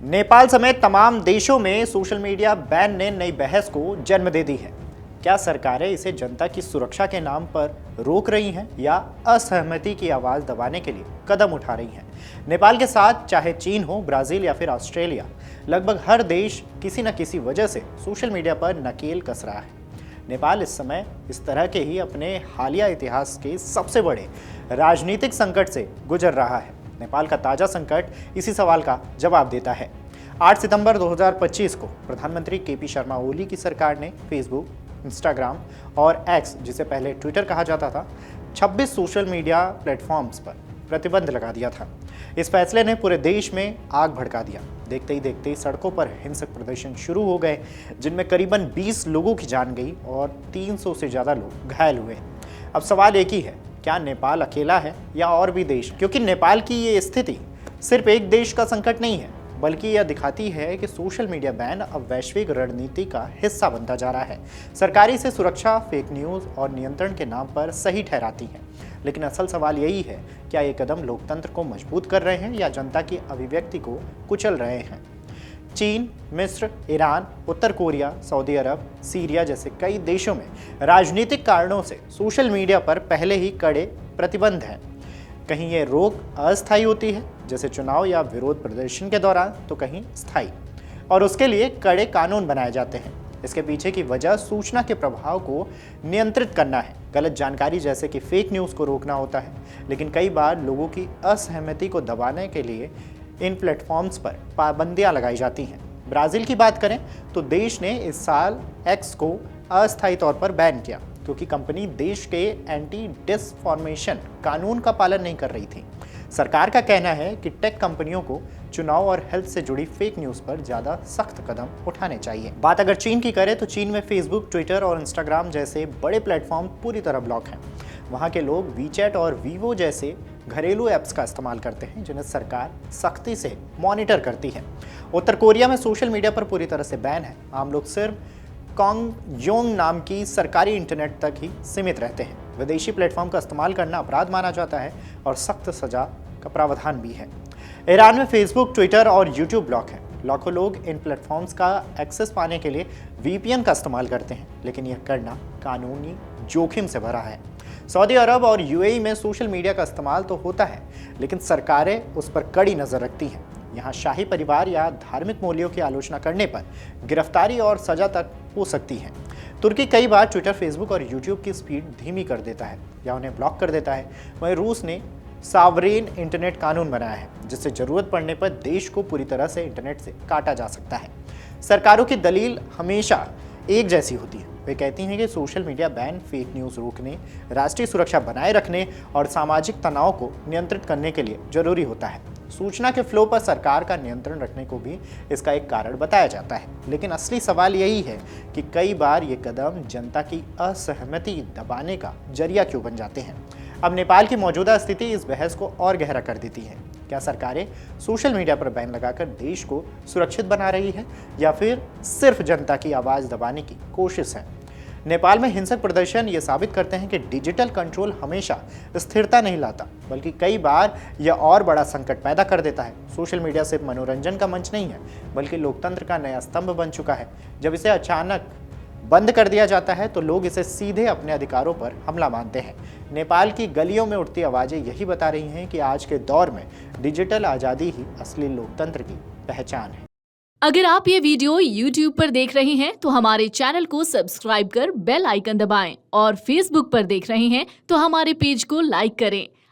नेपाल समेत तमाम देशों में सोशल मीडिया बैन ने नई बहस को जन्म दे दी है। क्या सरकारें इसे जनता की सुरक्षा के नाम पर रोक रही हैं या असहमति की आवाज दबाने के लिए कदम उठा रही हैं? नेपाल के साथ चाहे चीन हो, ब्राजील या फिर ऑस्ट्रेलिया, लगभग हर देश किसी न किसी वजह से सोशल मीडिया पर नकेल कस रहा है। नेपाल इस समय इस तरह के ही अपने हालिया इतिहास के सबसे बड़े राजनीतिक संकट से गुजर रहा है। नेपाल का ताजा संकट इसी सवाल का जवाब देता है। 8 सितंबर 2025 को प्रधानमंत्री केपी शर्मा ओली की सरकार ने फेसबुक, इंस्टाग्राम और एक्स, जिसे पहले ट्विटर कहा जाता था, 26 सोशल मीडिया प्लेटफॉर्म्स पर प्रतिबंध लगा दिया था। इस फैसले ने पूरे देश में आग भड़का दिया। देखते ही देखते सड़कों पर हिंसक प्रदर्शन शुरू हो गए, जिनमें करीबन 20 लोगों की जान गई और 300 से ज़्यादा लोग घायल हुए। अब सवाल एक ही है, क्या नेपाल अकेला है या और भी देश? क्योंकि नेपाल की ये स्थिति सिर्फ एक देश का संकट नहीं है, बल्कि यह दिखाती है कि सोशल मीडिया बैन अब वैश्विक रणनीति का हिस्सा बनता जा रहा है। सरकार इसे सुरक्षा, फेक न्यूज़ और नियंत्रण के नाम पर सही ठहराती हैं, लेकिन असल सवाल यही है, क्या ये कदम लोकतंत्र को मजबूत कर रहे हैं या जनता की अभिव्यक्ति को कुचल रहे हैं? चीन, मिस्र, ईरान, उत्तर कोरिया, सऊदी अरब, सीरिया जैसे कई देशों में राजनीतिक कारणों से सोशल मीडिया पर पहले ही कड़े प्रतिबंध हैं। कहीं ये रोक अस्थायी होती है, जैसे चुनाव या विरोध प्रदर्शन के दौरान, तो कहीं स्थायी, और उसके लिए कड़े कानून बनाए जाते हैं। इसके पीछे की वजह सूचना के प्रभाव को नियंत्रित करना है। गलत जानकारी जैसे कि फेक न्यूज़ को रोकना होता है, लेकिन कई बार लोगों की असहमति को दबाने के लिए इन प्लेटफॉर्म्स पर पाबंदियां लगाई जाती हैं। ब्राज़ील की बात करें तो देश ने इस साल एक्स को अस्थायी तौर पर बैन किया, क्योंकि कंपनी देश के एंटी डिसफॉर्मेशन कानून का पालन नहीं कर रही थी। सरकार का कहना है कि टेक कंपनियों को चुनाव और हेल्थ से जुड़ी फेक न्यूज़ पर ज़्यादा सख्त कदम उठाने चाहिए। बात अगर चीन की करें तो चीन में फेसबुक, ट्विटर और इंस्टाग्राम जैसे बड़े प्लेटफॉर्म पूरी तरह ब्लॉक हैं। वहाँ के लोग वीचैट और वीवो जैसे घरेलू ऐप्स का इस्तेमाल करते हैं, जिन्हें सरकार सख्ती से मॉनिटर करती है। उत्तर कोरिया में सोशल मीडिया पर पूरी तरह से बैन है। आम लोग सिर्फ कॉन्गयोंग नाम की सरकारी इंटरनेट तक ही सीमित रहते हैं। विदेशी प्लेटफॉर्म का इस्तेमाल करना अपराध माना जाता है और सख्त सजा का प्रावधान भी है। ईरान में फेसबुक, ट्विटर और यूट्यूब ब्लॉक है। लाखों लोग इन प्लेटफॉर्म्स का एक्सेस पाने के लिए वीपीएन का इस्तेमाल करते हैं, लेकिन यह करना कानूनी जोखिम से भरा है। सऊदी अरब और यूएई में सोशल मीडिया का इस्तेमाल तो होता है, लेकिन सरकारें उस पर कड़ी नज़र रखती हैं। यहाँ शाही परिवार या धार्मिक मूल्यों की आलोचना करने पर गिरफ्तारी और सजा तक हो सकती है। तुर्की कई बार ट्विटर, फेसबुक और यूट्यूब की स्पीड धीमी कर देता है या उन्हें ब्लॉक कर देता है। वहीं रूस ने सावरेन इंटरनेट कानून बनाया है, जिससे जरूरत पड़ने पर देश को पूरी तरह से इंटरनेट से काटा जा सकता है। सरकारों की दलील हमेशा एक जैसी होती है। वे कहती हैं कि social media ban fake news रोकने, राष्ट्रीय सुरक्षा बनाए रखने और सामाजिक तनाव को नियंत्रित करने के लिए जरूरी होता है। सूचना के फ्लो पर सरकार का नियंत्रण रखने को भी इसका एक कारण बताया जाता है, लेकिन असली सवाल यही है कि कई बार ये कदम जनता की असहमति दबाने का जरिया क्यों बन जाते हैं। अब नेपाल की मौजूदा स्थिति इस बहस को और गहरा कर देती है। क्या सरकारें सोशल मीडिया पर बैन लगाकर देश को सुरक्षित बना रही है या फिर सिर्फ जनता की आवाज़ दबाने की कोशिश है? नेपाल में हिंसक प्रदर्शन ये साबित करते हैं कि डिजिटल कंट्रोल हमेशा स्थिरता नहीं लाता, बल्कि कई बार यह और बड़ा संकट पैदा कर देता है। सोशल मीडिया सिर्फ मनोरंजन का मंच नहीं है, बल्कि लोकतंत्र का नया स्तंभ बन चुका है। जब इसे अचानक बंद कर दिया जाता है तो लोग इसे सीधे अपने अधिकारों पर हमला मानते हैं। नेपाल की गलियों में उठती आवाज़ें यही बता रही हैं कि आज के दौर में डिजिटल आज़ादी ही असली लोकतंत्र की पहचान है। अगर आप ये वीडियो YouTube पर देख रहे हैं तो हमारे चैनल को सब्सक्राइब कर बेल आइकन दबाएं, और Facebook पर देख रहे हैं तो हमारे पेज को लाइक करें।